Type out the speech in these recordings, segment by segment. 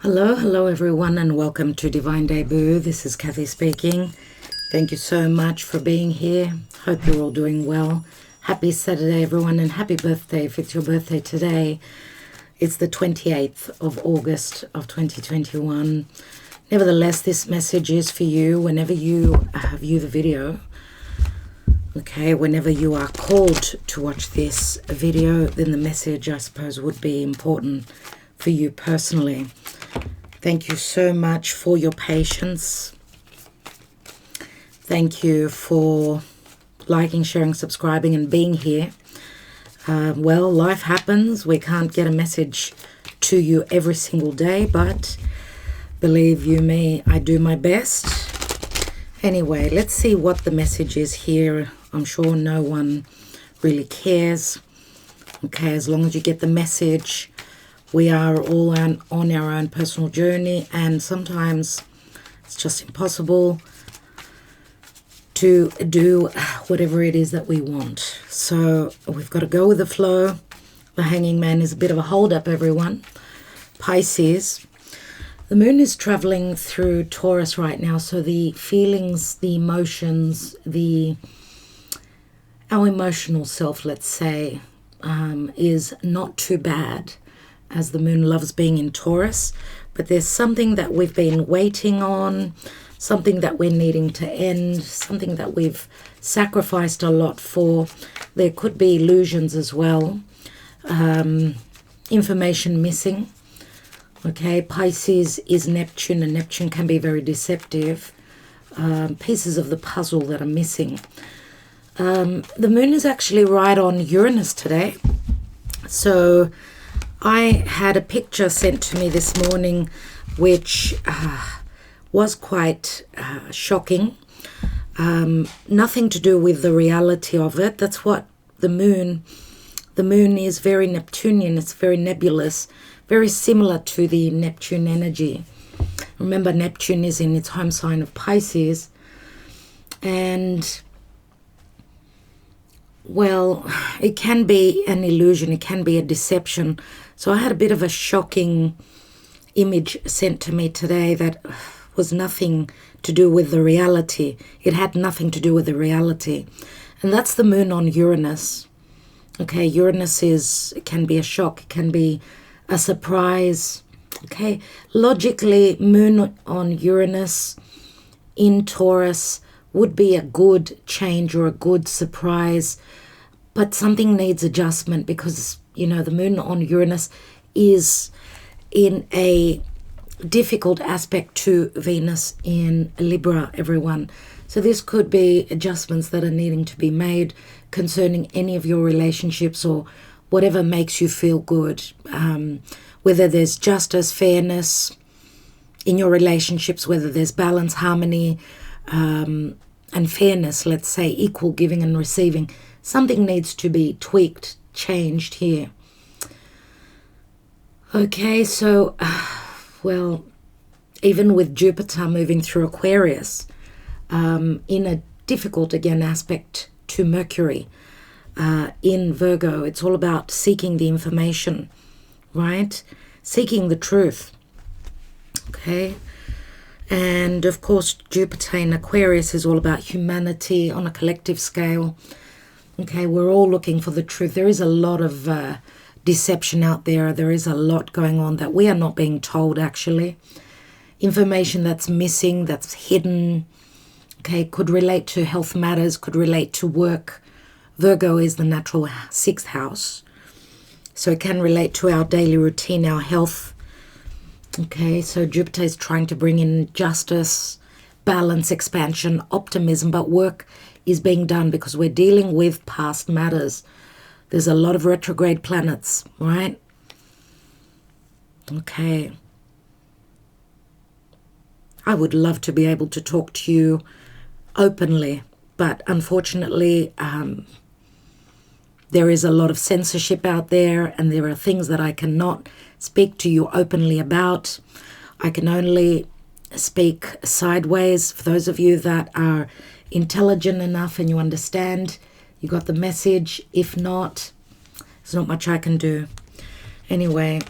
Hello everyone, and welcome to Divine Debut. This is Kathy speaking. Thank you so much for being here. Hope you're all doing well. Happy Saturday everyone, and happy birthday if it's your birthday today. It's the 28th of August of 2021. Nevertheless, this message is for you whenever you view the video. Okay, whenever you are called to watch this video, then the message, I suppose, would be important for you personally. Thank you so much for your patience. Thank you for liking, sharing, subscribing, and being here. Well, life happens. We can't get a message to you every single day, but believe you me, I do my best. Anyway, let's see what the message is here. I'm sure no one really cares. Okay, as long as you get the message. We are all on our own personal journey, and sometimes it's just impossible to do whatever it is that we want. So we've got to go with the flow. The Hanging Man is a bit of a hold-up, everyone. Pisces. The moon is traveling through Taurus right now, so the feelings, the emotions, our emotional self, let's say, is not too bad, as the moon loves being in Taurus, but there's something that we've been waiting on, something that we're needing to end, something that we've sacrificed a lot for. There could be illusions as well, information missing. Okay, Pisces is Neptune, and Neptune can be very deceptive. Pieces of the puzzle that are missing. The moon is actually right on Uranus today, so I had a picture sent to me this morning which was quite shocking. Nothing to do with the reality of it. That's what the moon is very Neptunian. It's very nebulous, very similar to the Neptune energy. Remember, Neptune is in its home sign of Pisces, and well, it can be an illusion, it can be a deception. So I had a bit of a shocking image sent to me today that was nothing to do with the reality. It had nothing to do with the reality. And that's the moon on Uranus. Okay, Uranus it can be a shock, it can be a surprise. Okay, logically, moon on Uranus in Taurus would be a good change or a good surprise, but something needs adjustment because, you know, the moon on Uranus is in a difficult aspect to Venus in Libra, everyone. So this could be adjustments that are needing to be made concerning any of your relationships or whatever makes you feel good, whether there's justice, fairness in your relationships, whether there's balance, harmony, and fairness, let's say, equal giving and receiving. Something needs to be tweaked, changed here. Okay, so, well, even with Jupiter moving through Aquarius, in a difficult, again, aspect to Mercury, in Virgo, it's all about seeking the information, right? Seeking the truth, okay? And of course, Jupiter in Aquarius is all about humanity on a collective scale. Okay, we're all looking for the truth. There is a lot of deception out there. There is a lot going on that we are not being told, actually. Information that's missing, that's hidden, okay, could relate to health matters, could relate to work. Virgo is the natural 6th house, so it can relate to our daily routine, our health. Okay, so Jupiter is trying to bring in justice, balance, expansion, optimism, but work is being done because we're dealing with past matters. There's a lot of retrograde planets, right? Okay. I would love to be able to talk to you openly, but unfortunately, there is a lot of censorship out there, and there are things that I cannot speak to you openly about. I can only speak sideways. For those of you that are intelligent enough and you understand, you got the message. If not, there's not much I can do. Anyway,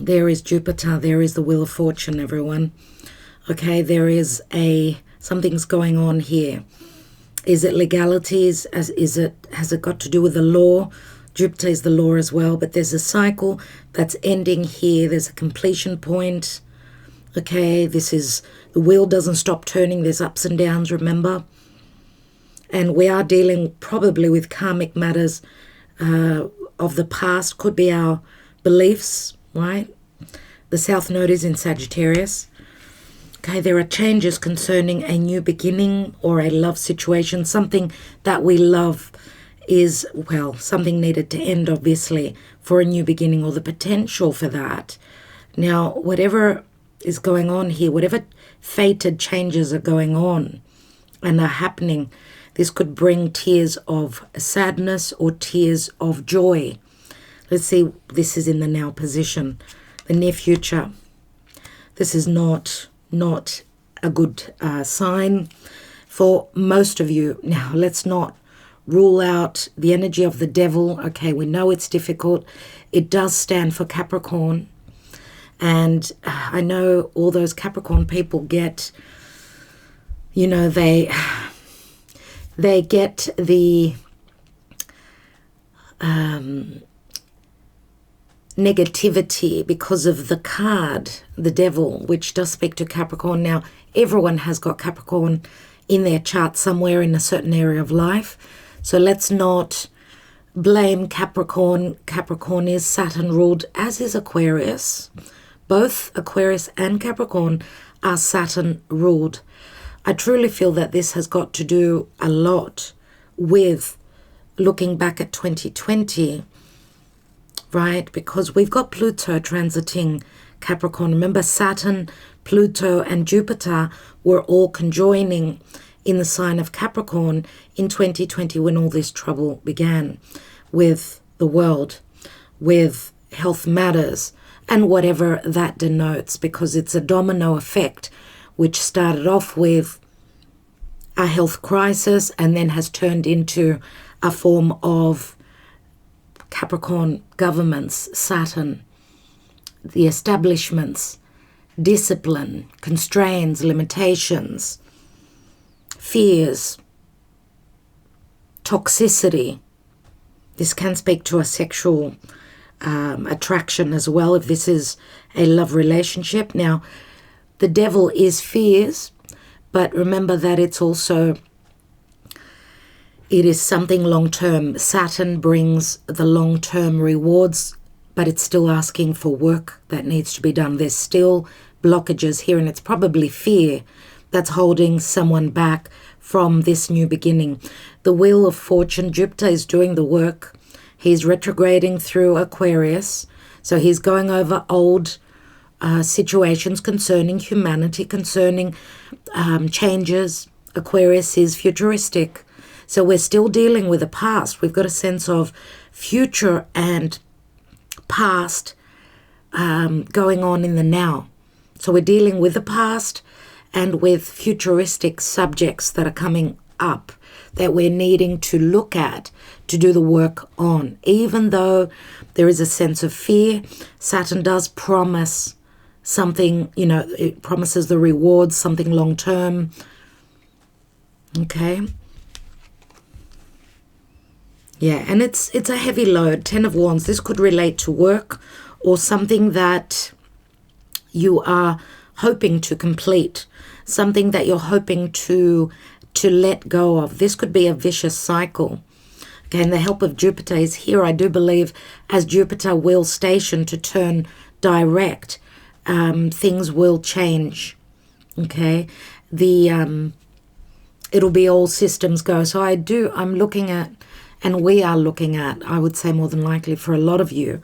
There is Jupiter. There is the Wheel of Fortune, everyone. Okay, there is something's going on here. Is it legalities? Has it got to do with the law? Jupiter is the law as well, but there's a cycle that's ending here. There's a completion point. Okay, the wheel doesn't stop turning. There's ups and downs, remember? And we are dealing probably with karmic matters of the past. Could be our beliefs, right? The South Node is in Sagittarius. Okay, there are changes concerning a new beginning or a love situation. Something that we love is, well, something needed to end, obviously, for a new beginning or the potential for that. Now, whatever is going on here, whatever fated changes are going on and are happening, this could bring tears of sadness or tears of joy. Let's see, this is in the now position, the near future. This is not a good sign for most of you. Now, let's not rule out the energy of the devil. Okay, we know it's difficult. It does stand for Capricorn. And I know all those Capricorn people get, they get the negativity because of the card, the devil, which does speak to Capricorn. Now, everyone has got Capricorn in their chart somewhere in a certain area of life. So let's not blame Capricorn. Capricorn is Saturn ruled, as is Aquarius. Both Aquarius and Capricorn are Saturn ruled. I truly feel that this has got to do a lot with looking back at 2020, right? Because we've got Pluto transiting Capricorn. Remember, Saturn, Pluto, and Jupiter were all conjoining in the sign of Capricorn in 2020 when all this trouble began with the world, with health matters, and whatever that denotes, because it's a domino effect which started off with a health crisis and then has turned into a form of Capricorn governments, Saturn, the establishments, discipline, constraints, limitations, fears, toxicity. This can speak to a sexual attraction as well, if this is a love relationship. Now, the devil is fears, but remember that it is something long-term. Saturn brings the long-term rewards, but it's still asking for work that needs to be done. There's still blockages here, and it's probably fear that's holding someone back from this new beginning. The Wheel of Fortune, Jupiter is doing the work. He's retrograding through Aquarius, so he's going over old situations concerning humanity, concerning changes. Aquarius is futuristic. So we're still dealing with the past. We've got a sense of future and past going on in the now. So we're dealing with the past and with futuristic subjects that are coming up that we're needing to look at to do the work on. Even though there is a sense of fear, Saturn does promise something, it promises the rewards, something long-term. Okay. Yeah, and it's a heavy load. 10 of Wands. This could relate to work or something that you are hoping to complete, something that you're hoping to let go of. This could be a vicious cycle. Okay, and the help of Jupiter is here. I do believe as Jupiter will station to turn direct, things will change. Okay, it'll be all systems go. So I'm looking at, and we are looking at, I would say more than likely for a lot of you,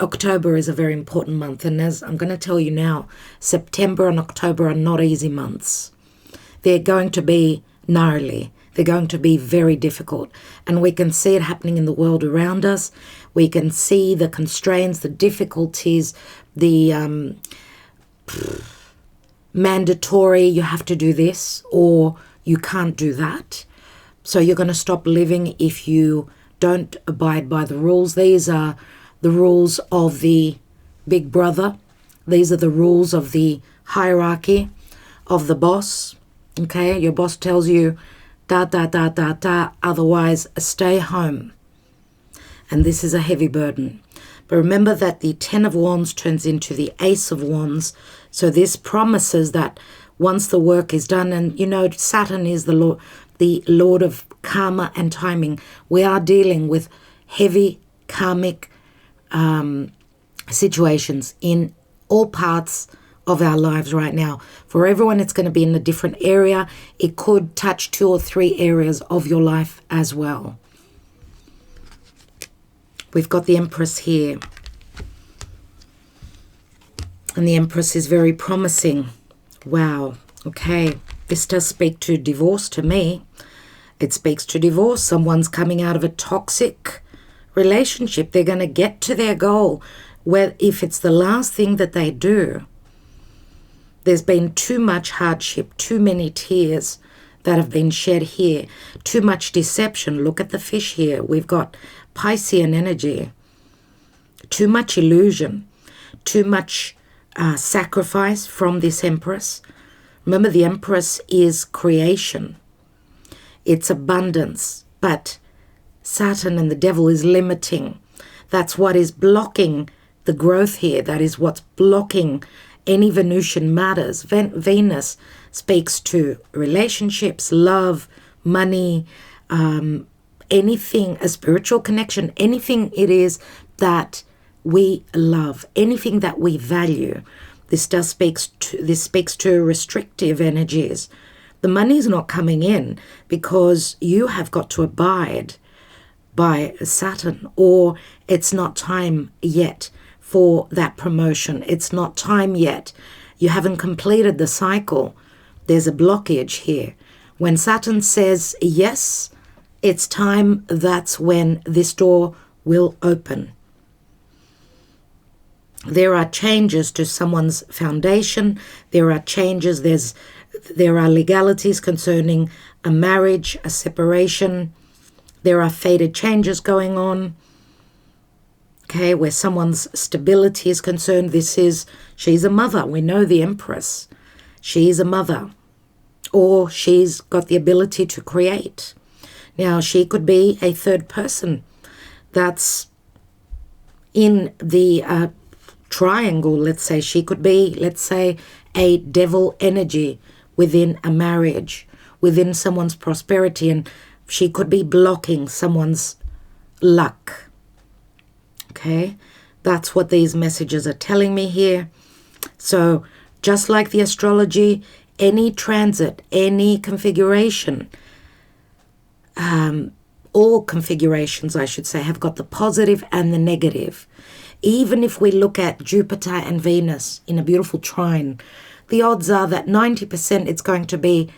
October is a very important month. And as I'm going to tell you now, September and October are not easy months. They're going to be gnarly. They're going to be very difficult. And we can see it happening in the world around us. We can see the constraints, the difficulties, the mandatory, you have to do this or you can't do that. So you're going to stop living if you don't abide by the rules. These are the rules of the big brother. These are the rules of the hierarchy of the boss. Okay, your boss tells you da da da da da, otherwise stay home. And this is a heavy burden. But remember that the 10 of Wands turns into the Ace of Wands. So this promises that once the work is done, and you know Saturn is the Lord of karma and timing. We are dealing with heavy karmic situations in all parts of our lives right now. For everyone, it's going to be in a different area. It could touch 2 or 3 areas of your life as well. We've got the Empress here. And the Empress is very promising. Wow. Okay. This does speak to divorce to me. It speaks to divorce. Someone's coming out of a toxic relationship. They're going to get to their goal. Where if it's the last thing that they do, there's been too much hardship, too many tears that have been shed here, too much deception. Look at the fish here. We've got Piscean energy, too much illusion, too much sacrifice from this Empress. Remember, the Empress is creation. It's abundance, but Saturn and the devil is limiting. That's what is blocking the growth here. That is what's blocking any Venusian matters. Venus speaks to relationships, love, money, anything, a spiritual connection, anything it is that we love, anything that we value. This speaks to restrictive energies. The money's not coming in because you have got to abide by Saturn, or it's not time yet for that promotion. It's not time yet. You haven't completed the cycle. There's a blockage here. When Saturn says yes, it's time, that's when this door will open. There are changes to someone's foundation. There are changes. There are legalities concerning a marriage, a separation. There are fated changes going on. Okay, where someone's stability is concerned. She's a mother. We know the Empress. She's a mother. Or she's got the ability to create. Now, she could be a third person that's in the triangle, let's say. She could be, let's say, a devil energy within a marriage, within someone's prosperity, and she could be blocking someone's luck. Okay, that's what these messages are telling me here. So, just like the astrology, any transit, any configuration, all configurations, I should say, have got the positive and the negative. Even if we look at Jupiter and Venus in a beautiful trine, the odds are that 90% it's going to be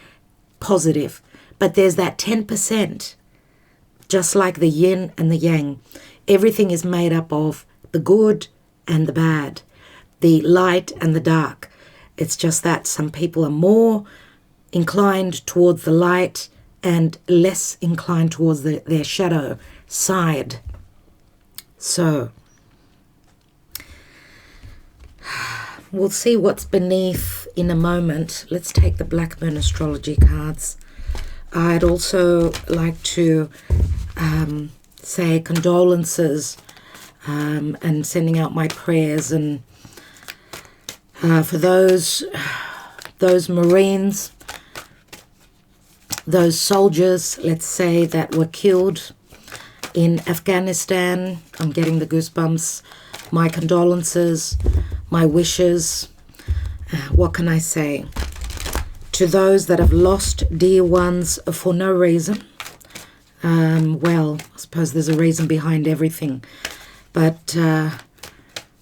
positive. But there's that 10%, just like the yin and the yang. Everything is made up of the good and the bad, the light and the dark. It's just that some people are more inclined towards the light and less inclined towards their shadow side. So, we'll see what's beneath in a moment. Let's take the Black Moon Astrology cards. I'd also like to say condolences and sending out my prayers and for those Marines, those soldiers, let's say, that were killed in Afghanistan. I'm getting the goosebumps. My condolences, my wishes. What can I say? To those that have lost dear ones for no reason. Well, I suppose there's a reason behind everything. But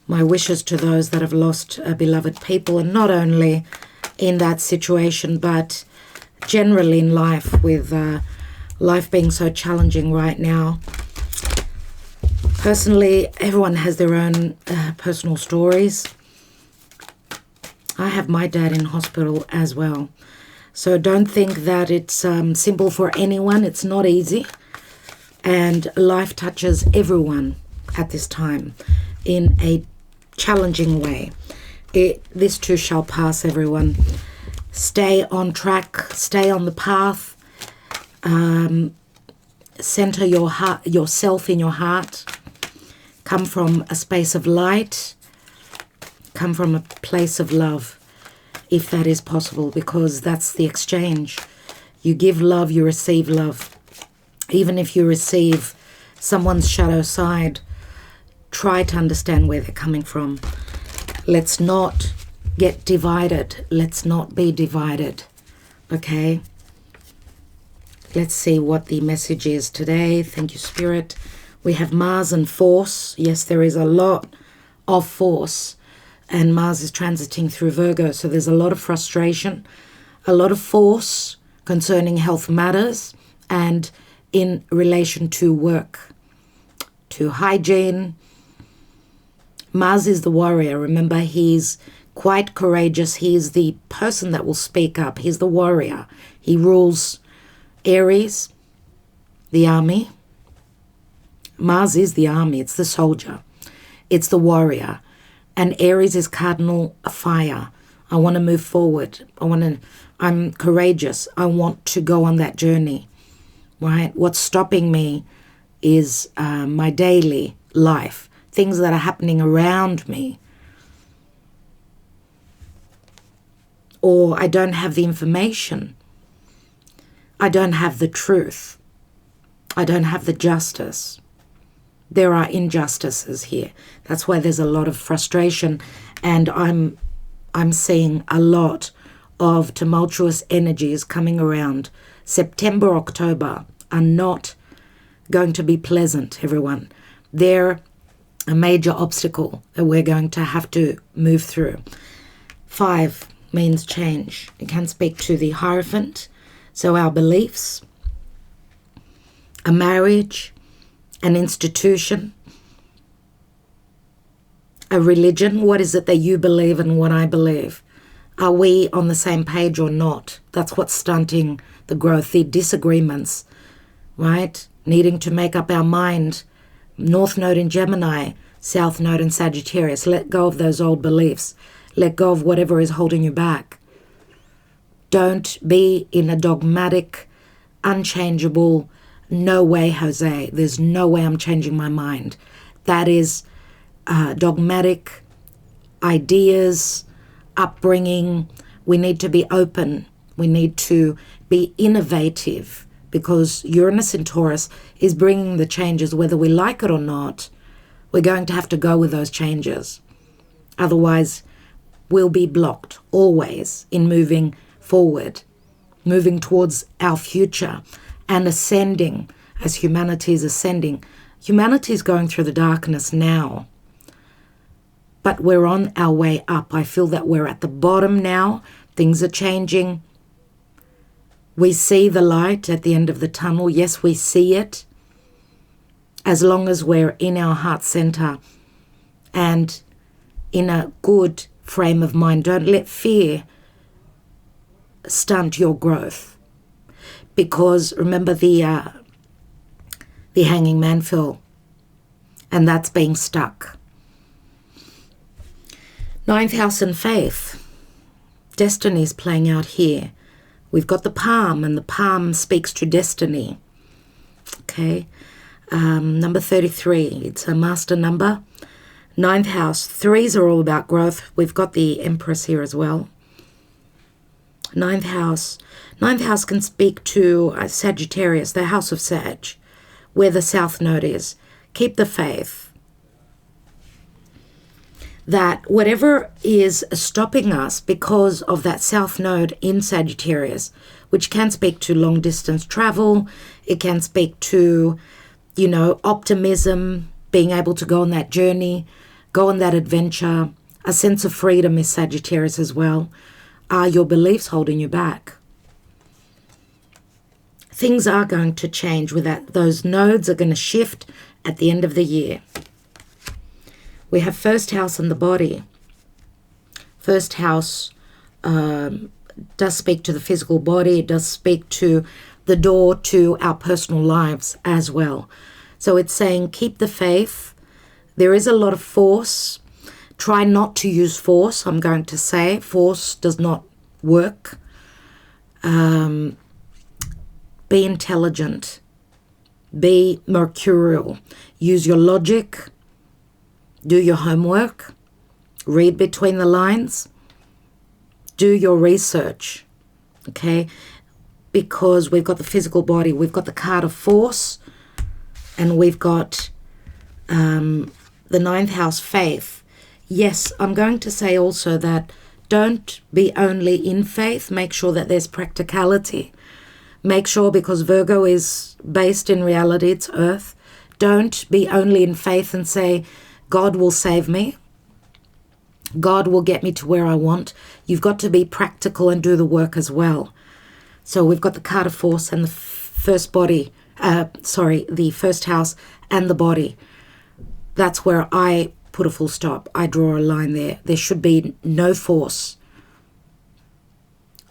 my wishes to those that have lost beloved people, and not only in that situation, but generally in life, with life being so challenging right now. Personally, everyone has their own personal stories. I have my dad in hospital as well. So don't think that it's simple for anyone. It's not easy. And life touches everyone at this time in a challenging way. This too shall pass, everyone. Stay on track, stay on the path. Center your heart, yourself in your heart. Come from a space of light. Come from a place of love, if that is possible, because that's the exchange. You give love, you receive love. Even if you receive someone's shadow side, try to understand where they're coming from. Let's not get divided. Let's not be divided. Okay? Let's see what the message is today. Thank you, Spirit. We have Mars and force. Yes, there is a lot of force. And Mars is transiting through Virgo. So there's a lot of frustration, a lot of force concerning health matters and in relation to work, to hygiene. Mars is the warrior. Remember, he's quite courageous. He's the person that will speak up. He's the warrior. He rules Aries, the army. Mars is the army. It's the soldier. It's the warrior. And Aries is cardinal fire. I want to move forward. I'm courageous. I want to go on that journey, right? What's stopping me is my daily life, things that are happening around me. Or I don't have the information. I don't have the truth. I don't have the justice. There are injustices here. That's why there's a lot of frustration, and I'm seeing a lot of tumultuous energies coming around. September, October are not going to be pleasant, everyone. They're a major obstacle that we're going to have to move through. 5 means change. It can speak to the Hierophant, so our beliefs, a marriage, an institution, a religion. What is it that you believe and what I believe? Are we on the same page or not? That's what's stunting the growth, the disagreements, right? Needing to make up our mind. North Node in Gemini, South Node in Sagittarius. Let go of those old beliefs. Let go of whatever is holding you back. Don't be in a dogmatic, unchangeable, no way, Jose. There's no way I'm changing my mind. That is dogmatic ideas, upbringing. We need to be open. We need to be innovative, because Uranus in Taurus is bringing the changes. Whether we like it or not, we're going to have to go with those changes. Otherwise, we'll be blocked always in moving forward, moving towards our future and ascending as humanity is ascending. Humanity is going through the darkness now, but we're on our way up. I feel that we're at the bottom now. Things are changing. We see the light at the end of the tunnel. Yes, we see it. As long as we're in our heart center and in a good frame of mind. Don't let fear stunt your growth. Because remember the hanging man fell, and that's being stuck. 9th house and faith. Destiny is playing out here. We've got the palm, and the palm speaks to destiny. Okay. Number 33. It's a master number. 9th house. 3s are all about growth. We've got the empress here as well. 9th house. 9th house can speak to Sagittarius, the house of Sag, where the South Node is. Keep the faith that whatever is stopping us because of that South Node in Sagittarius, which can speak to long distance travel, it can speak to, optimism, being able to go on that journey, go on that adventure. A sense of freedom is Sagittarius as well. Are your beliefs holding you back? Things are going to change with that. Those nodes are going to shift at the end of the year. We have first house in the body. First house does speak to the physical body. It does speak to the door to our personal lives as well. So it's saying keep the faith. There is a lot of force Try not to use force, I'm going to say. Force does not work. Be intelligent. Be mercurial. Use your logic. Do your homework. Read between the lines. Do your research. Okay? Because we've got the physical body. We've got the card of force. And we've got the ninth house, faith. Yes, I'm going to say also that don't be only in faith. Make sure that there's practicality. Make sure, because Virgo is based in reality, it's earth. Don't be only in faith and say, God will save me. God will get me to where I want. You've got to be practical and do the work as well. So we've got the card of force and the first body, the first house and the body. That's where I put a full stop. I draw a line there. There should be no force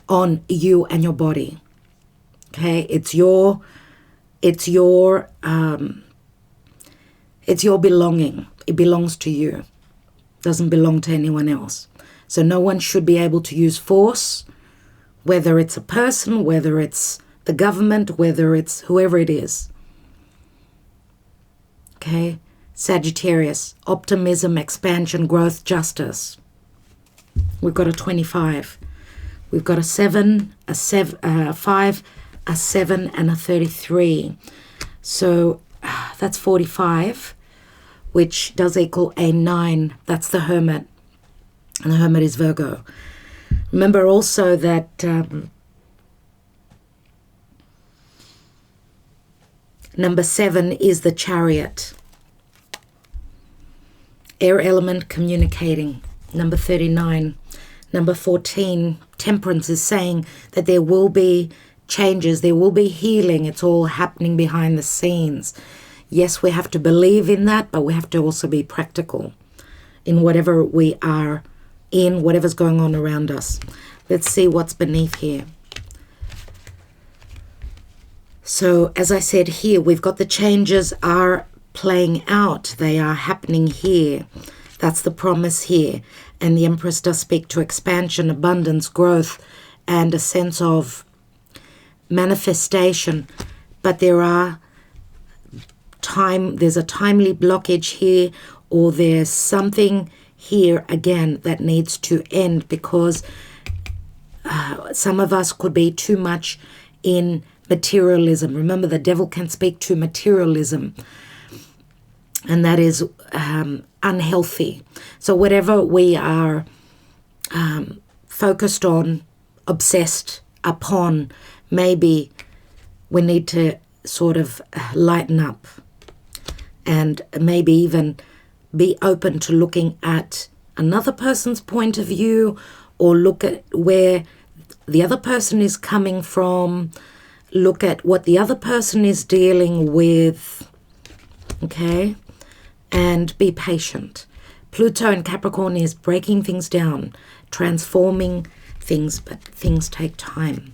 on you and your body. Okay, it's your belonging. It belongs to you. Doesn't belong to anyone else. So no one should be able to use force, whether it's a person, whether it's the government, whether it's whoever it is. Okay, Sagittarius, optimism, expansion, growth, justice. We've got a 25. We've got a 5, a 7, and a 33. So that's 45, which does equal a 9. That's the Hermit. And the Hermit is Virgo. Remember also that number 7 is the Chariot. Air element, communicating. Number 39. Number 14, Temperance, is saying that there will be changes, there will be healing. It's all happening behind the scenes. Yes, we have to believe in that, but we have to also be practical in whatever we are in, whatever's going on around us. Let's see what's beneath here. So, as I said here, we've got the changes are playing out. They are happening here. That's the promise here. And the Empress does speak to expansion, abundance, growth, and a sense of manifestation. But there's a timely blockage here, or there's something here again that needs to end, because some of us could be too much in materialism. Remember, the devil can speak to materialism, and that is unhealthy. So whatever we are focused on, obsessed upon, maybe we need to sort of lighten up and maybe even be open to looking at another person's point of view, or look at where the other person is coming from, look at what the other person is dealing with, okay? And be patient. Pluto in Capricorn is breaking things down, transforming things, but things take time.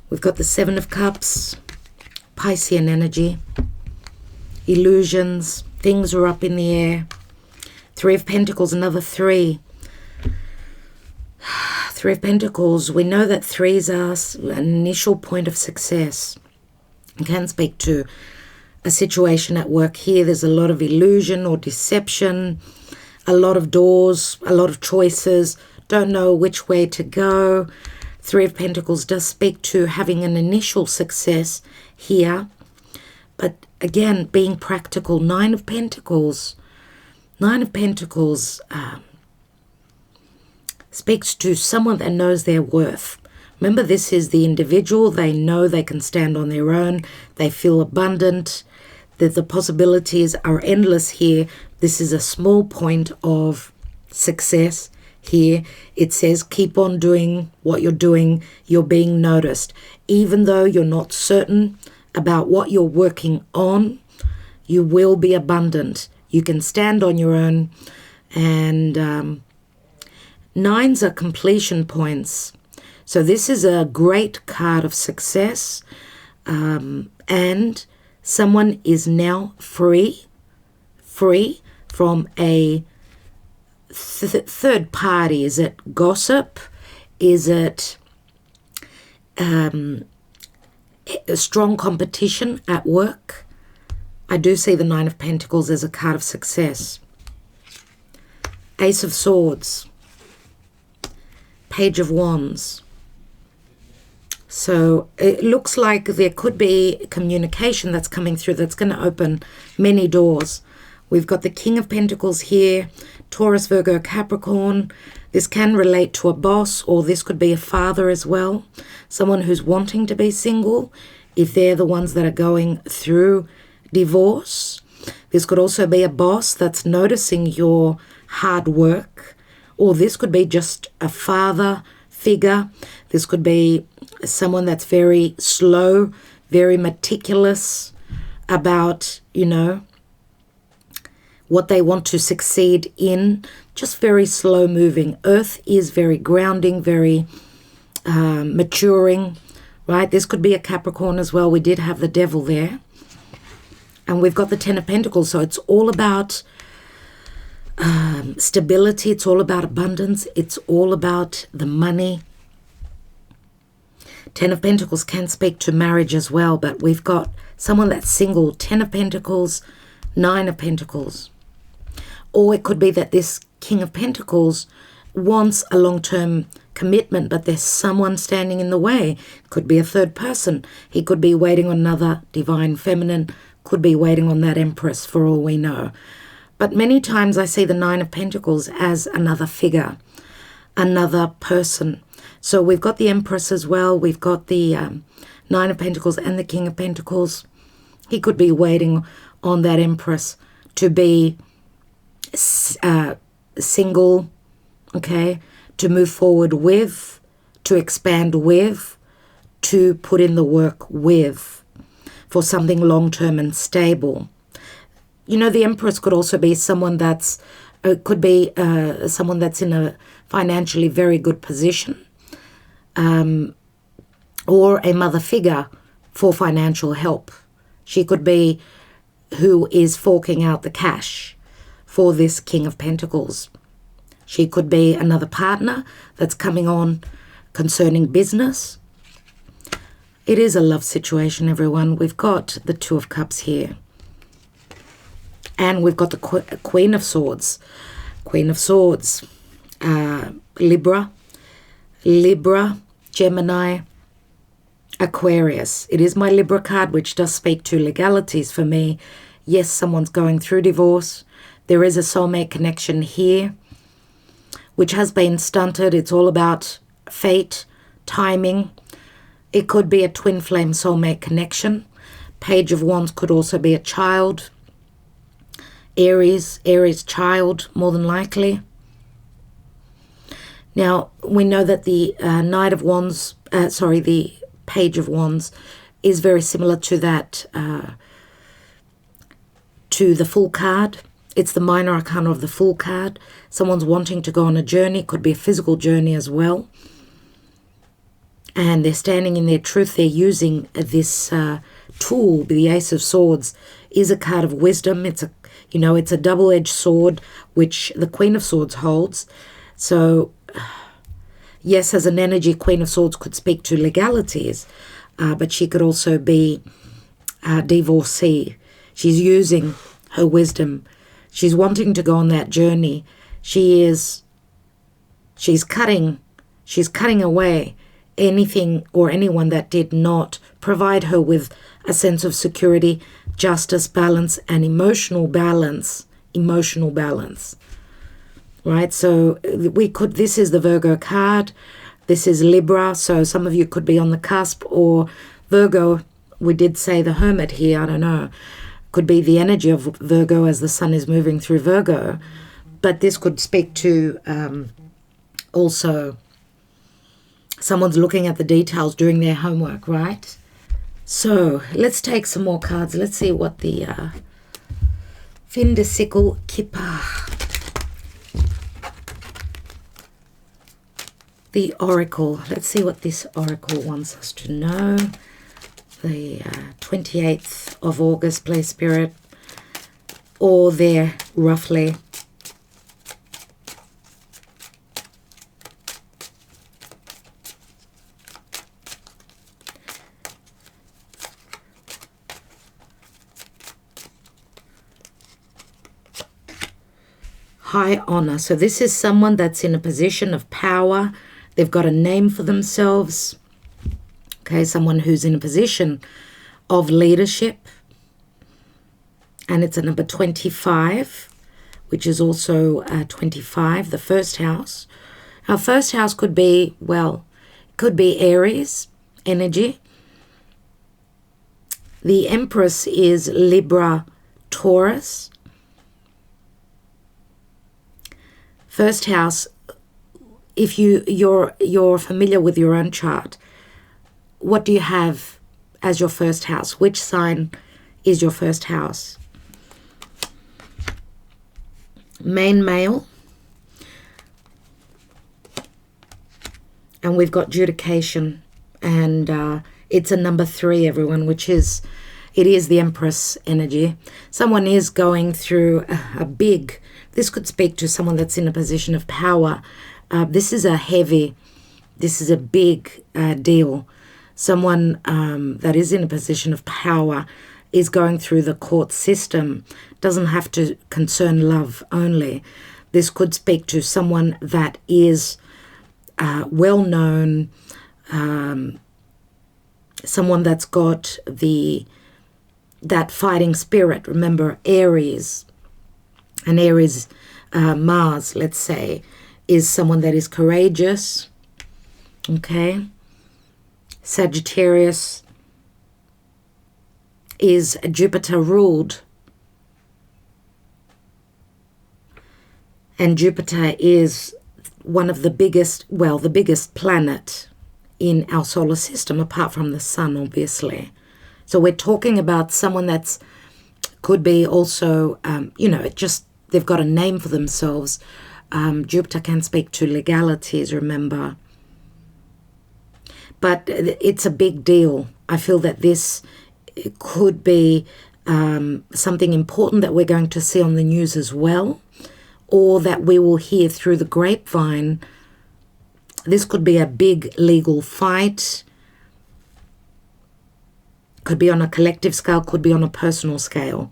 We've got the 7 of Cups, Piscean energy, illusions, things are up in the air. 3 of Pentacles, another 3. 3 of Pentacles, we know that 3s are an initial point of success. I can speak to a situation at work here. There's a lot of illusion or deception, a lot of doors, a lot of choices, don't know which way to go. 3 of Pentacles does speak to having an initial success here, but again, being practical. 9 of Pentacles. 9 of Pentacles speaks to someone that knows their worth. Remember, this is the individual. They know they can stand on their own. They feel abundant. That the possibilities are endless here. This is a small point of success here. It says, keep on doing what you're doing. You're being noticed. Even though you're not certain about what you're working on, you will be abundant. You can stand on your own. And 9s are completion points. So this is a great card of success. And someone is now free from a third party. Is it gossip? Is it a strong competition at work? I do see the Nine of Pentacles as a card of success. Ace of Swords. Page of Wands. So it looks like there could be communication that's coming through that's going to open many doors. We've got the King of Pentacles here, Taurus, Virgo, Capricorn. This can relate to a boss, or this could be a father as well. Someone who's wanting to be single, if they're the ones that are going through divorce. This could also be a boss that's noticing your hard work, or this could be just a father figure. This could be someone that's very slow, very meticulous about, what they want to succeed in, just very slow moving. Earth is very grounding, very maturing, right? This could be a Capricorn as well. We did have the Devil there. And we've got the Ten of Pentacles. So it's all about stability. It's all about abundance. It's all about the money. Ten of Pentacles can speak to marriage as well, but we've got someone that's single. Ten of Pentacles, Nine of Pentacles. Or it could be that this King of Pentacles wants a long-term commitment, but there's someone standing in the way. Could be a third person. He could be waiting on another divine feminine, could be waiting on that empress, for all we know. But many times I see the Nine of Pentacles as another figure, another person. So we've got the Empress as well. We've got the Nine of Pentacles and the King of Pentacles. He could be waiting on that Empress to be single, okay, to move forward with, to expand with, to put in the work with, for something long-term and stable. The Empress could also be someone that's, could be someone that's in a financially very good position, or a mother figure for financial help. She could be who is forking out the cash for this King of Pentacles. She could be another partner that's coming on concerning business. It is a love situation, everyone. We've got the Two of Cups here. And we've got the Queen of Swords. Queen of Swords. Libra, Gemini, Aquarius. It is my Libra card, which does speak to legalities for me. Yes, someone's going through divorce. There is a soulmate connection here, which has been stunted. It's all about fate, timing. It could be a twin flame soulmate connection. Page of Wands could also be a child. Aries child, more than likely. Now, we know that the the Page of Wands is very similar to that, to the Fool card. It's the minor arcana of the Fool card. Someone's wanting to go on a journey. Could be a physical journey as well. And they're standing in their truth. They're using this tool. The Ace of Swords is a card of wisdom. It's a double-edged sword, which the Queen of Swords holds. So, yes, as an energy, Queen of Swords could speak to legalities, but she could also be a divorcee. She's using her wisdom. She's wanting to go on that journey. She's cutting away anything or anyone that did not provide her with a sense of security, justice, balance, and emotional balance. Right? So this is the Virgo card. This is Libra. So some of you could be on the cusp, or Virgo, we did say the Hermit here, I don't know. Could be the energy of Virgo as the sun is moving through Virgo. But this could speak to also someone's looking at the details, doing their homework, right? So let's take some more cards. Let's see what the Fin de Sickle Kippa, the Oracle. Let's see what this Oracle wants us to know. The 28th of August, please, Spirit, or there, roughly. high honor. So this is someone that's in a position of power. They've got a name for themselves. Okay, someone who's in a position of leadership. And it's a number 25, which is also 25, the first house. Our first house could be, well, could be Aries energy. The Empress is Libra, Taurus. First house, if you're familiar with your own chart, what do you have as your first house? Which sign is your first house? Main male. And we've got judication, and it's a number 3, everyone, which is, it is the Empress energy. Someone is going through a big, this could speak to someone that's in a position of power. This is a big deal. Someone that is in a position of power is going through the court system. Doesn't have to concern love only. This could speak to someone that is well known, someone that's got that fighting spirit. Remember, Aries, and Aries Mars, let's say, is someone that is courageous. Okay. Sagittarius is Jupiter ruled, and Jupiter is one of the biggest, well, the biggest planet in our solar system, apart from the sun, obviously. So we're talking about someone that's, could be also, just, they've got a name for themselves. Jupiter can speak to legalities, remember. But it's a big deal. I feel that this could be something important that we're going to see on the news as well, or that we will hear through the grapevine. This could be a big legal fight. Could be on a collective scale, could be on a personal scale.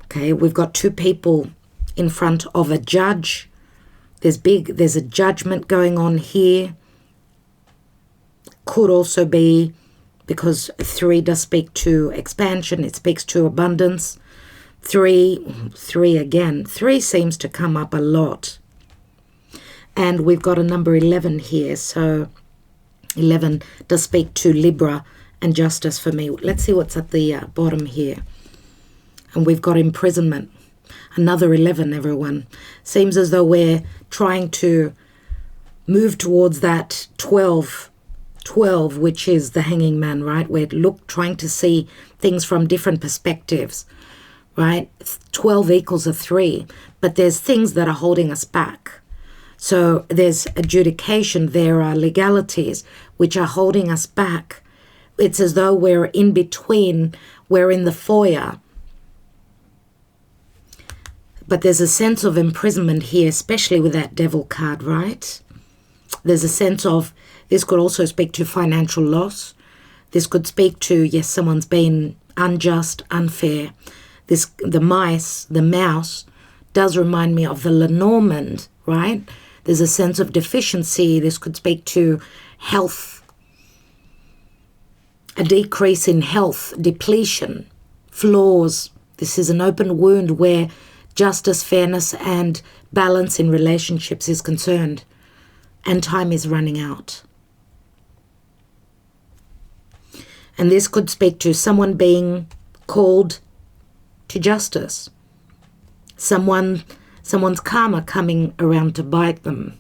Okay, we've got 2 people in front of a judge. There's a judgment going on here. Could also be, because 3 does speak to expansion, it speaks to abundance. 3 again. 3 seems to come up a lot. And we've got a number 11 here. So 11 does speak to Libra and justice for me. Let's see what's at the bottom here. And we've got imprisonment. Another 11, everyone. Seems as though we're trying to move towards that 12, which is the hanging man, right? We're trying to see things from different perspectives. Right? 12 equals a 3, but there's things that are holding us back. So there's adjudication, there are legalities which are holding us back. It's as though we're in between, we're in the foyer. But there's a sense of imprisonment here, especially with that devil card, right? There's a sense of, this could also speak to financial loss. This could speak to, yes, someone's been unjust, unfair. The mouse does remind me of the Lenormand, right? There's a sense of deficiency. This could speak to health, a decrease in health, depletion, flaws. This is an open wound where justice, fairness, and balance in relationships is concerned, and time is running out. And this could speak to someone being called to justice. Someone's karma coming around to bite them.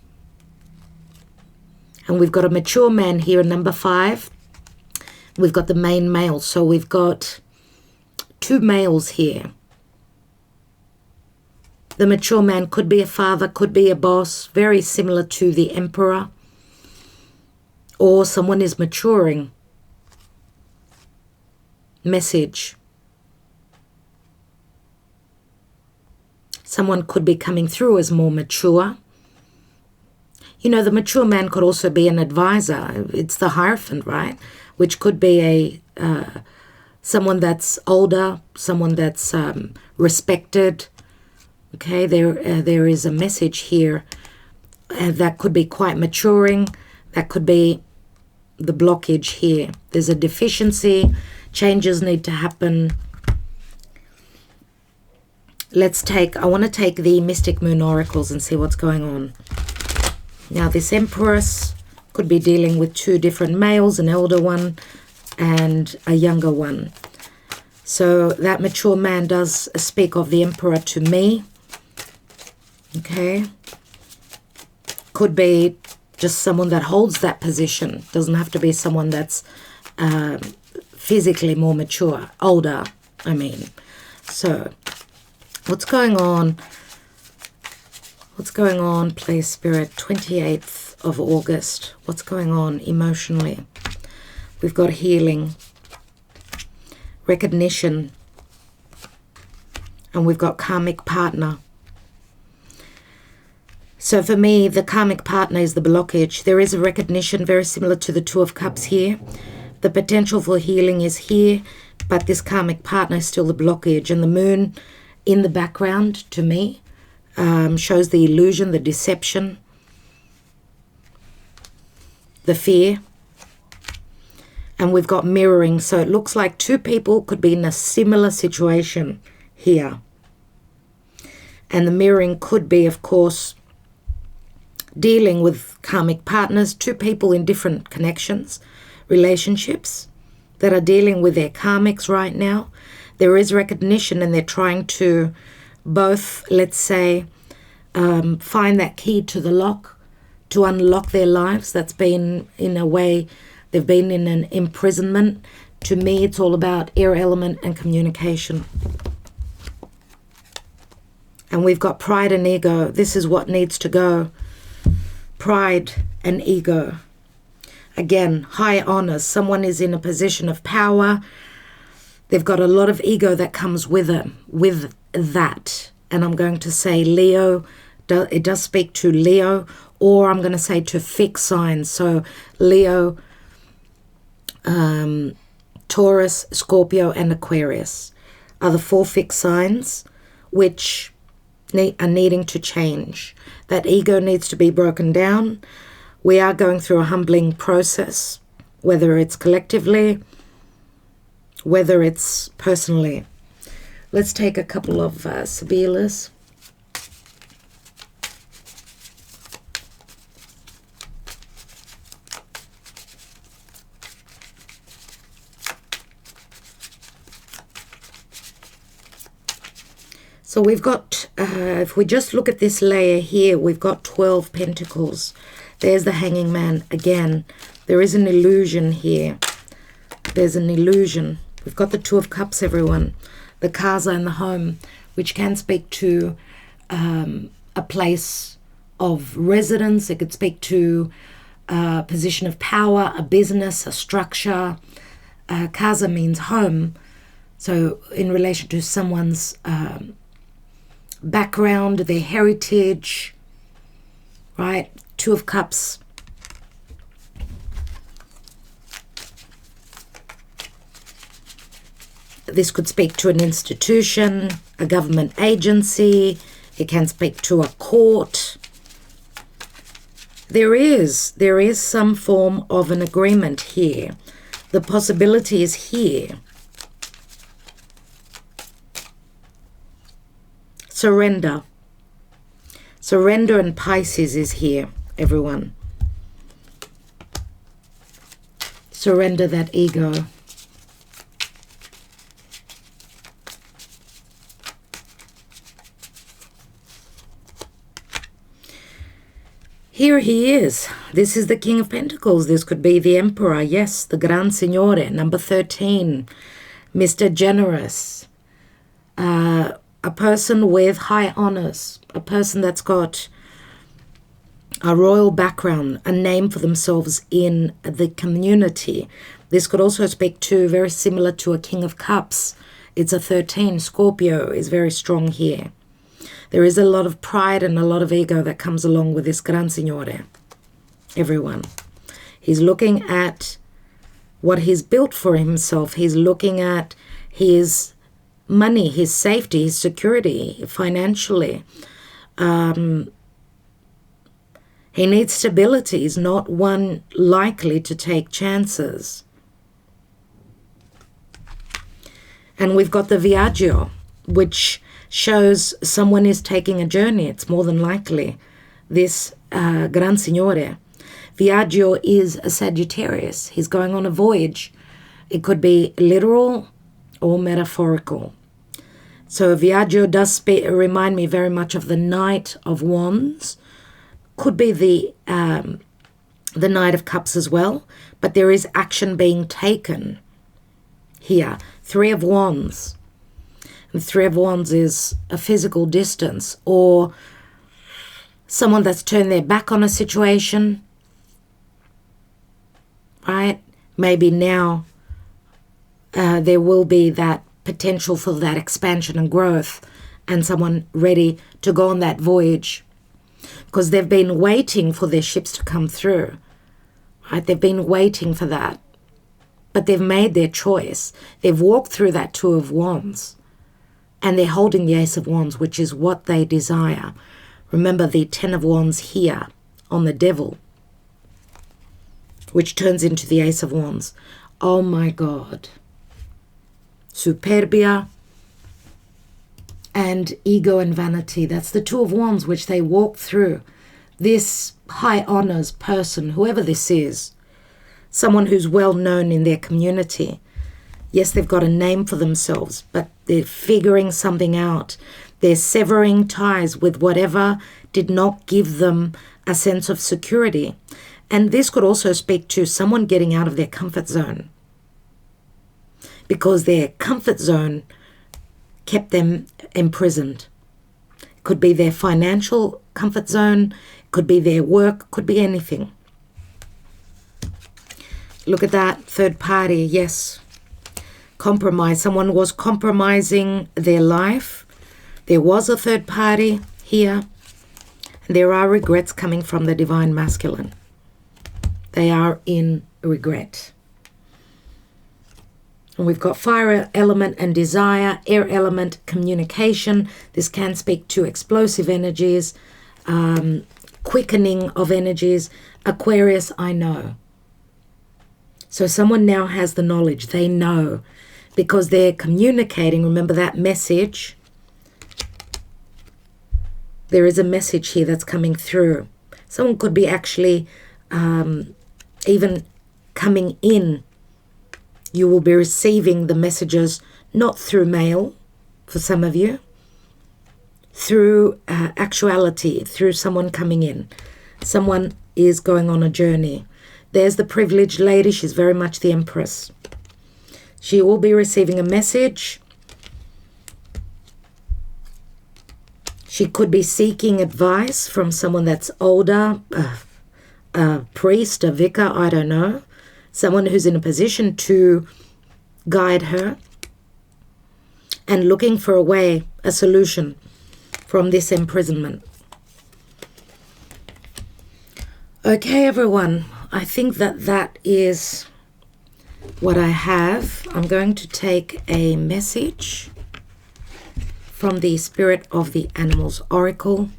And we've got a mature man here, number 5. We've got the main male. So we've got 2 males here. The mature man could be a father, could be a boss, very similar to the emperor. Or someone is maturing. Message. Someone could be coming through as more mature. You know, the mature man could also be an advisor. It's the Hierophant, right? Which could be someone that's older, someone that's respected, Okay, there is a message here that could be quite maturing. That could be the blockage here. There's a deficiency. Changes need to happen. I want to take the Mystic Moon Oracles and see what's going on. Now, this Empress could be dealing with two different males, an elder one and a younger one. So that mature man does speak of the Emperor to me. Okay. Could be just someone that holds that position. Doesn't have to be someone that's physically more mature, older, I mean. So, what's going on? What's going on, please, Spirit? 28th of August. What's going on emotionally? We've got healing, recognition, and we've got karmic partner. So for me, the karmic partner is the blockage. There is a recognition very similar to the Two of Cups here. The potential for healing is here, but this karmic partner is still the blockage. And the moon in the background, to me, shows the illusion, the deception, the fear. And we've got mirroring. So it looks like two people could be in a similar situation here. And the mirroring could be, of course, dealing with karmic partners, two people in different connections, relationships that are dealing with their karmics right now. There is recognition and they're trying to both, let's say, find that key to the lock to unlock their lives. That's been, in a way, they've been in an imprisonment. To me, it's all about air element and communication. And we've got pride and ego. This is what needs to go. Pride and ego. Again, high honors. Someone is in a position of power. They've got a lot of ego that comes with them, with that. And I'm going to say Leo. It does speak to Leo, or I'm going to say to fixed signs. So Leo, Taurus, Scorpio, and Aquarius are the four fixed signs which are needing to change. That ego needs to be broken down. We are going through a humbling process, whether it's collectively, whether it's personally. Let's take a couple of Sibilas. So we've got, if we just look at this layer here, we've got 12 pentacles. There's the Hanging Man again. There is an illusion here. There's an illusion. We've got the Two of Cups, everyone. The casa and the home, which can speak to a place of residence. It could speak to a position of power, a business, a structure. Casa means home. So in relation to someone's background, their heritage, right? Two of Cups. This could speak to an institution, a government agency. It can speak to a court. There is some form of an agreement here. The possibility is here. Surrender. Surrender and Pisces is here, everyone. Surrender that ego. Here he is. This is the King of Pentacles. This could be the Emperor. Yes, the Gran Signore, number 13. Mr. Generous. A person with high honors. A person that's got a royal background, a name for themselves in the community. This could also speak to, very similar to a King of Cups. It's a 13. Scorpio is very strong here. There is a lot of pride and a lot of ego that comes along with this Gran Signore. Everyone. He's looking at what he's built for himself. He's looking at his money, his safety, his security, financially. He needs stability. He's not one likely to take chances. And we've got the Viaggio, which shows someone is taking a journey. It's more than likely this Gran Signore. Viaggio is a Sagittarius. He's going on a voyage. It could be literal or metaphorical. So Viaggio does remind me very much of the Knight of Wands. Could be the Knight of Cups as well, but there is action being taken here. Three of Wands. And Three of Wands is a physical distance, or someone that's turned their back on a situation, right? Maybe now there will be that potential for that expansion and growth, and someone ready to go on that voyage, because they've been waiting for their ships to come through, right? They've been waiting for that, but they've made their choice. They've walked through that Two of Wands, and they're holding the Ace of Wands, which is what they desire. Remember the Ten of Wands here on the Devil, which turns into the Ace of Wands. Oh my God. Superbia and ego and vanity. That's the Two of Wands which they walk through. This high honors person, whoever this is, someone who's well known in their community. Yes, they've got a name for themselves, but they're figuring something out. They're severing ties with whatever did not give them a sense of security. And this could also speak to someone getting out of their comfort zone, because their comfort zone kept them imprisoned. It could be their financial comfort zone, it could be their work, could be anything. Look at that, third party, yes. Compromise. Someone was compromising their life. There was a third party here. And there are regrets coming from the divine masculine. They are in regret. And we've got fire element and desire, air element, communication. This can speak to explosive energies, quickening of energies. Aquarius, I know. So someone now has the knowledge. They know, because they're communicating. Remember that message. There is a message here that's coming through. Someone could be actually even coming in. You will be receiving the messages not through mail, for some of you, through actuality, through someone coming in. Someone is going on a journey. There's the privileged lady. She's very much the empress. She will be receiving a message. She could be seeking advice from someone that's older, a priest, a vicar, I don't know. Someone who's in a position to guide her and looking for a way, a solution from this imprisonment. Okay, everyone, I think that is what I have. I'm going to take a message from the Spirit of the Animals Oracle.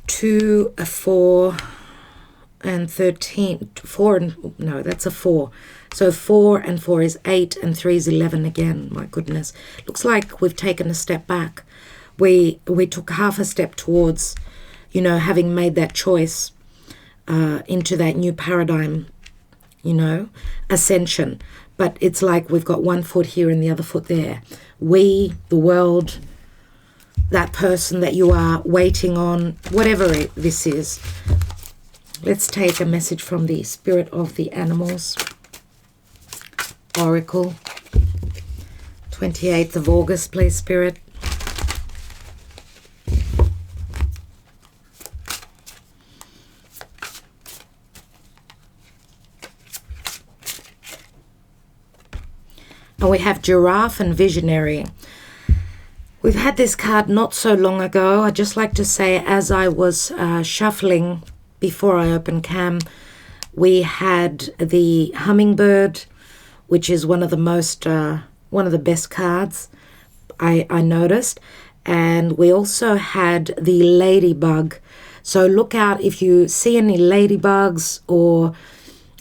2, a 4, and 13. 4 and no, that's a 4. So 4 and 4 is 8, and 3 is 11 again. My goodness, looks like we've taken a step back. We took half a step towards, having made that choice into that new paradigm, ascension. But it's like we've got one foot here and the other foot there. We, the world, that person that you are waiting on, whatever this is. Let's take a message from the Spirit of the Animals Oracle. 28th of August, please, Spirit. And we have Giraffe and Visionary. We've had this card not so long ago. I'd just like to say, as I was shuffling before I opened cam, We had the hummingbird, which is one of the best cards I noticed. And we also had the ladybug. So look out if you see any ladybugs or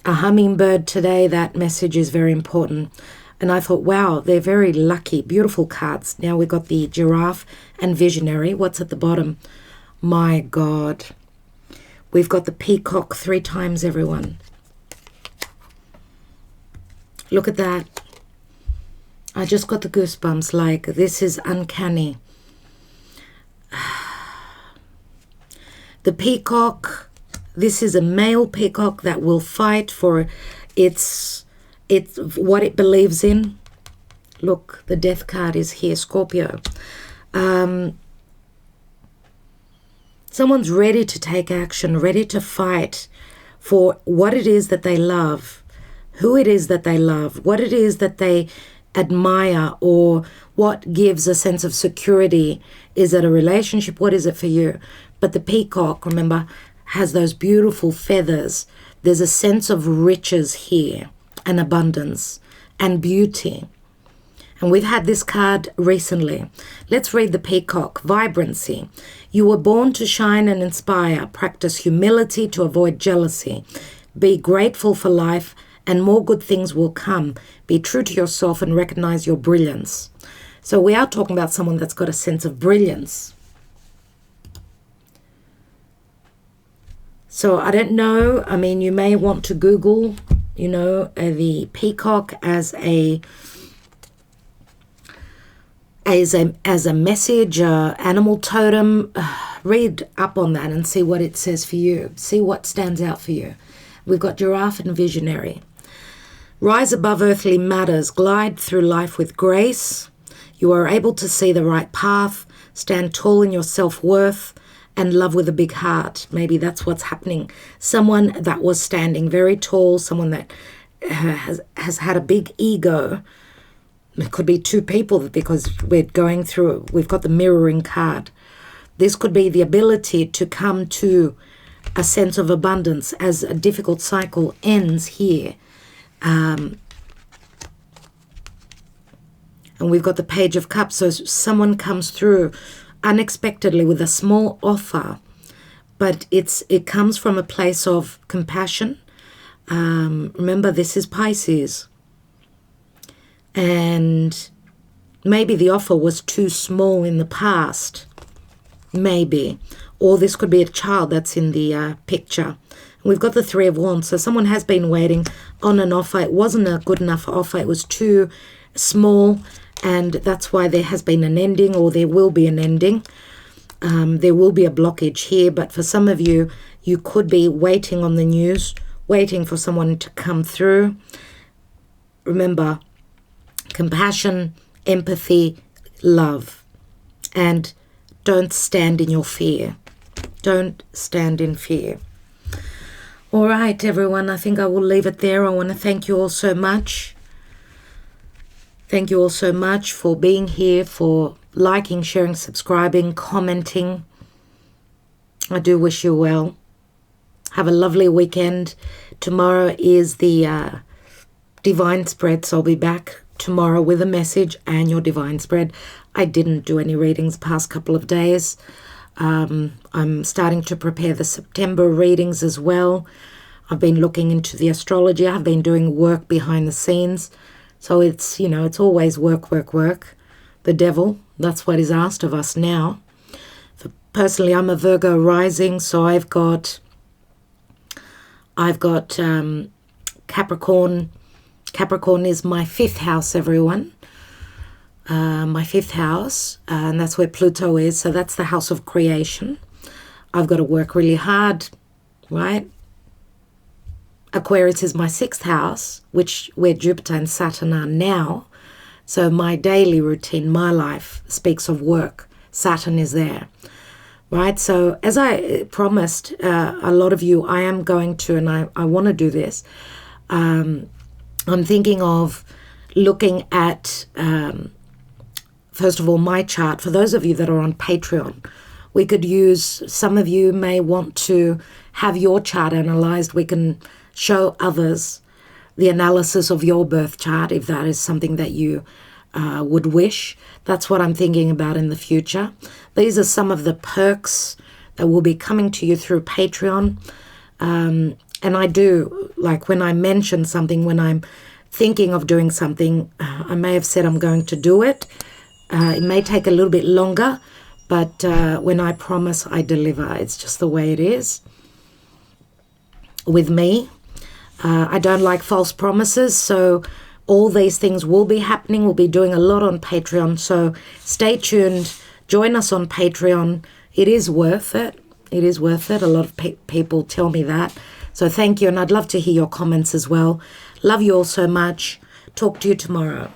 a hummingbird today. That message is very important. And I thought, wow, they're very lucky, beautiful cards. Now we got the giraffe and visionary. What's at the bottom? My God. We've got the peacock 3 times, everyone. Look at that. I just got the goosebumps. Like, this is uncanny. The peacock, this is a male peacock that will fight for its what it believes in. Look, the death card is here, Scorpio. Someone's ready to take action, ready to fight for what it is that they love, who it is that they love, what it is that they admire, or what gives a sense of security. Is it a relationship? What is it for you? But the peacock, remember, has those beautiful feathers. There's a sense of riches here, and abundance, and beauty. And we've had this card recently. Let's read the peacock. Vibrancy. You were born to shine and inspire. Practice humility to avoid jealousy. Be grateful for life, and more good things will come. Be true to yourself and recognize your brilliance. So we are talking about someone that's got a sense of brilliance. So I don't know. I mean, you may want to Google, the peacock as a message, animal totem. Read up on that and see what it says for you. See what stands out for you. We've got giraffe and visionary. Rise above earthly matters. Glide through life with grace. You are able to see the right path. Stand tall in your self-worth. And love with a big heart. Maybe that's what's happening. Someone that was standing very tall. Someone that has had a big ego. It could be 2 people, because we've got the mirroring card. This could be the ability to come to a sense of abundance as a difficult cycle ends here. And we've got the Page of Cups. So someone comes through unexpectedly with a small offer, but it comes from a place of compassion. Remember, this is Pisces. And maybe the offer was too small in the past. Maybe. Or this could be a child that's in the picture. We've got the 3 of Wands. So someone has been waiting on an offer. It wasn't a good enough offer. It was too small. And that's why there has been an ending, or there will be an ending. There will be a blockage here. But for some of you, you could be waiting on the news, waiting for someone to come through. Remember, compassion, empathy, love. And don't stand in your fear. Don't stand in fear. All right, everyone, I think I will leave it there. I want to thank you all so much. Thank you all so much for being here, for liking, sharing, subscribing, commenting. I do wish you well. Have a lovely weekend. Tomorrow is the Divine Spread, so I'll be back tomorrow with a message and your Divine Spread. I didn't do any readings the past couple of days. I'm starting to prepare the September readings as well. I've been looking into the astrology. I've been doing work behind the scenes. So it's, it's always work. The devil, that's what is asked of us now. Personally, I'm a Virgo rising, so I've got Capricorn. Capricorn is my 5th house, everyone. My 5th house, and that's where Pluto is. So that's the house of creation. I've got to work really hard, right? Aquarius is my 6th house, where Jupiter and Saturn are now. So my daily routine, my life speaks of work. Saturn is there, right? So as I promised a lot of you, I am going to, and I want to do this. I'm thinking of looking at, first of all, my chart. For those of you that are on Patreon, we could use, some of you may want to have your chart analyzed. We can show others the analysis of your birth chart, if that is something that you would wish. That's what I'm thinking about in the future. These are some of the perks that will be coming to you through Patreon. And I do, like when I mention something, when I'm thinking of doing something, I may have said I'm going to do it. It may take a little bit longer, but when I promise, I deliver. It's just the way it is with me. I don't like false promises, so all these things will be happening. We'll be doing a lot on Patreon, so stay tuned. Join us on Patreon. It is worth it. It is worth it. A lot of people tell me that. So thank you, and I'd love to hear your comments as well. Love you all so much. Talk to you tomorrow.